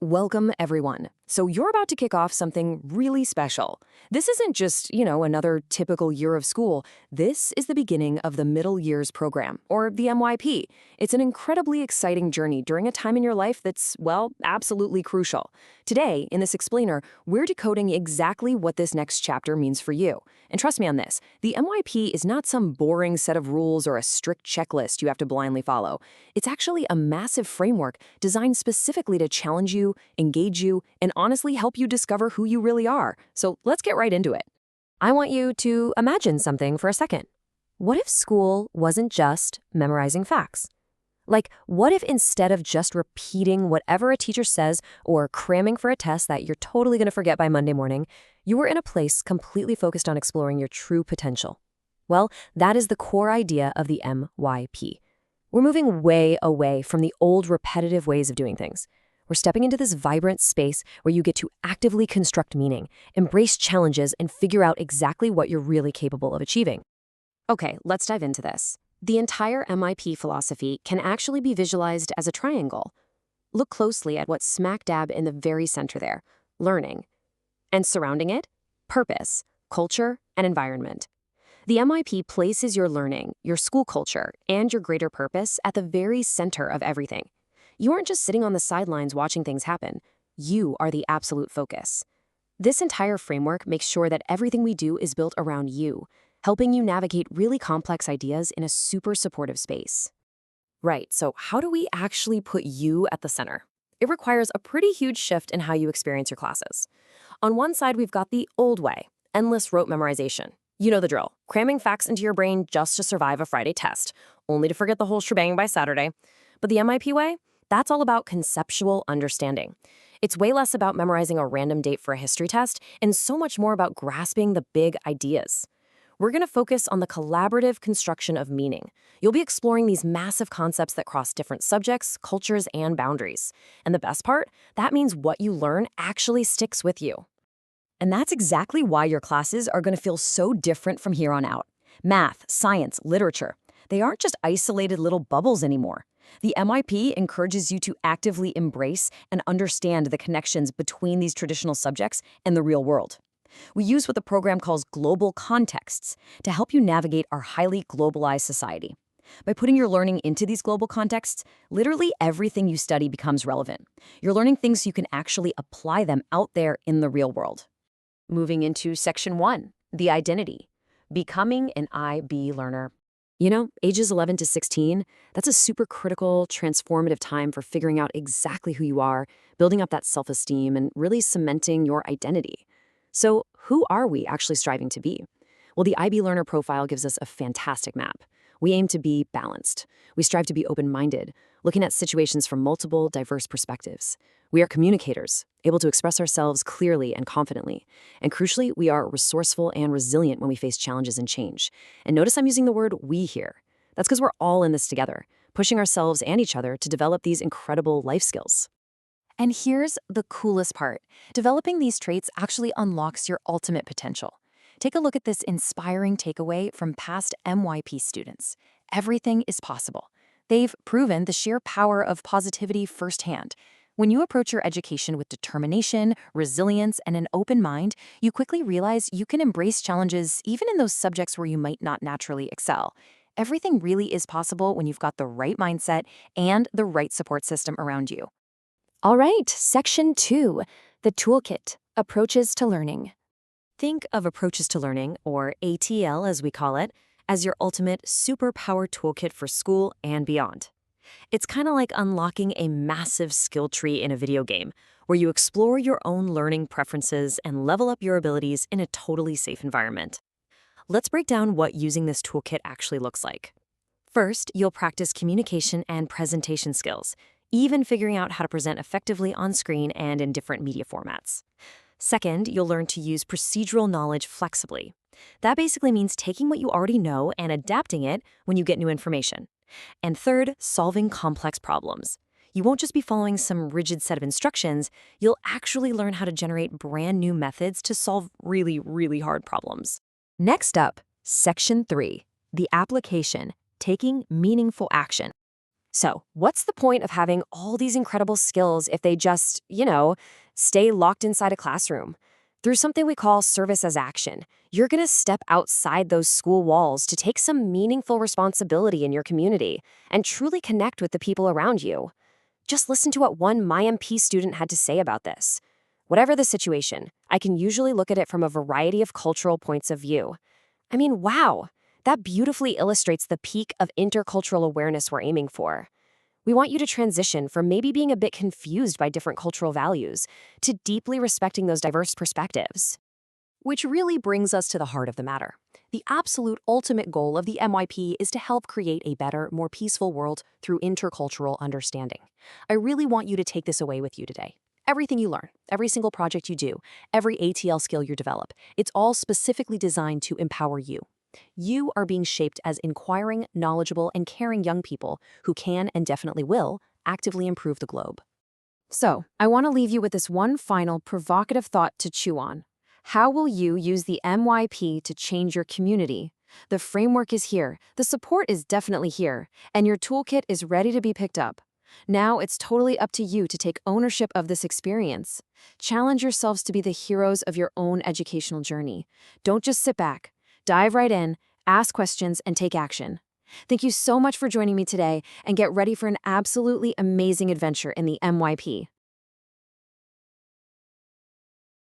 Welcome, everyone. So you're about to kick off something really special. This isn't just, another typical year of school. This is the beginning of the Middle Years Program, or the MYP. It's an incredibly exciting journey during a time in your life that's, well, absolutely crucial. Today, in this explainer, we're decoding exactly what this next chapter means for you. And trust me on this, the MYP is not some boring set of rules or a strict checklist you have to blindly follow. It's actually a massive framework designed specifically to challenge you, engage you, and honestly help you discover who you really are. So let's get right into it. I want you to imagine something for a second. What if school wasn't just memorizing facts? Like, what if instead of just repeating whatever a teacher says or cramming for a test that you're totally going to forget by Monday morning, you were in a place completely focused on exploring your true potential? Well, that is the core idea of the MYP. We're moving way away from the old repetitive ways of doing things. We're stepping into this vibrant space where you get to actively construct meaning, embrace challenges, and figure out exactly what you're really capable of achieving. Okay, let's dive into this. The entire MYP philosophy can actually be visualized as a triangle. Look closely at what's smack dab in the very center there, learning. And surrounding it, purpose, culture, and environment. The MYP places your learning, your school culture, and your greater purpose at the very center of everything. You aren't just sitting on the sidelines watching things happen. You are the absolute focus. This entire framework makes sure that everything we do is built around you, helping you navigate really complex ideas in a super supportive space. Right, so how do we actually put you at the center? It requires a pretty huge shift in how you experience your classes. On one side, we've got the old way, endless rote memorization. You know the drill, cramming facts into your brain just to survive a Friday test, only to forget the whole shebang by Saturday. But the MYP way? That's all about conceptual understanding. It's way less about memorizing a random date for a history test and so much more about grasping the big ideas. We're going to focus on the collaborative construction of meaning. You'll be exploring these massive concepts that cross different subjects, cultures, and boundaries. And the best part? That means what you learn actually sticks with you. And that's exactly why your classes are going to feel so different from here on out. Math, science, literature. They aren't just isolated little bubbles anymore. The MYP encourages you to actively embrace and understand the connections between these traditional subjects and the real world. We use what the program calls global contexts to help you navigate our highly globalized society. By putting your learning into these global contexts, literally everything you study becomes relevant. You're learning things so you can actually apply them out there in the real world. Moving into Section 1, the identity, becoming an IB learner. Ages 11 to 16, that's a super critical, transformative time for figuring out exactly who you are, building up that self-esteem, and really cementing your identity. So who are we actually striving to be? Well, the IB Learner profile gives us a fantastic map. We aim to be balanced. We strive to be open-minded, looking at situations from multiple, diverse perspectives. We are communicators, able to express ourselves clearly and confidently. And crucially, we are resourceful and resilient when we face challenges and change. And notice I'm using the word we here. That's because we're all in this together, pushing ourselves and each other to develop these incredible life skills. And here's the coolest part. Developing these traits actually unlocks your ultimate potential. Take a look at this inspiring takeaway from past MYP students. Everything is possible. They've proven the sheer power of positivity firsthand. When you approach your education with determination, resilience, and an open mind, you quickly realize you can embrace challenges even in those subjects where you might not naturally excel. Everything really is possible when you've got the right mindset and the right support system around you. All right, Section 2, the toolkit, approaches to learning. Think of approaches to learning, or ATL as we call it, as your ultimate superpower toolkit for school and beyond. It's kind of like unlocking a massive skill tree in a video game, where you explore your own learning preferences and level up your abilities in a totally safe environment. Let's break down what using this toolkit actually looks like. First, you'll practice communication and presentation skills, even figuring out how to present effectively on screen and in different media formats. Second, you'll learn to use procedural knowledge flexibly. That basically means taking what you already know and adapting it when you get new information. And third, solving complex problems. You won't just be following some rigid set of instructions, you'll actually learn how to generate brand new methods to solve really, really hard problems. Next up, Section 3, the application, taking meaningful action. So, what's the point of having all these incredible skills if they just, stay locked inside a classroom? Through something we call service as action, you're going to step outside those school walls to take some meaningful responsibility in your community and truly connect with the people around you. Just listen to what one MyMP student had to say about this. Whatever the situation, I can usually look at it from a variety of cultural points of view. I mean, wow, that beautifully illustrates the peak of intercultural awareness we're aiming for. We want you to transition from maybe being a bit confused by different cultural values to deeply respecting those diverse perspectives. Which really brings us to the heart of the matter. The absolute ultimate goal of the MYP is to help create a better, more peaceful world through intercultural understanding. I really want you to take this away with you today. Everything you learn, every single project you do, every ATL skill you develop, it's all specifically designed to empower you. You are being shaped as inquiring, knowledgeable, and caring young people who can and definitely will actively improve the globe. So, I want to leave you with this one final provocative thought to chew on. How will you use the MYP to change your community? The framework is here, the support is definitely here, and your toolkit is ready to be picked up. Now it's totally up to you to take ownership of this experience. Challenge yourselves to be the heroes of your own educational journey. Don't just sit back. Dive right in, ask questions, and take action. Thank you so much for joining me today, and get ready for an absolutely amazing adventure in the MYP.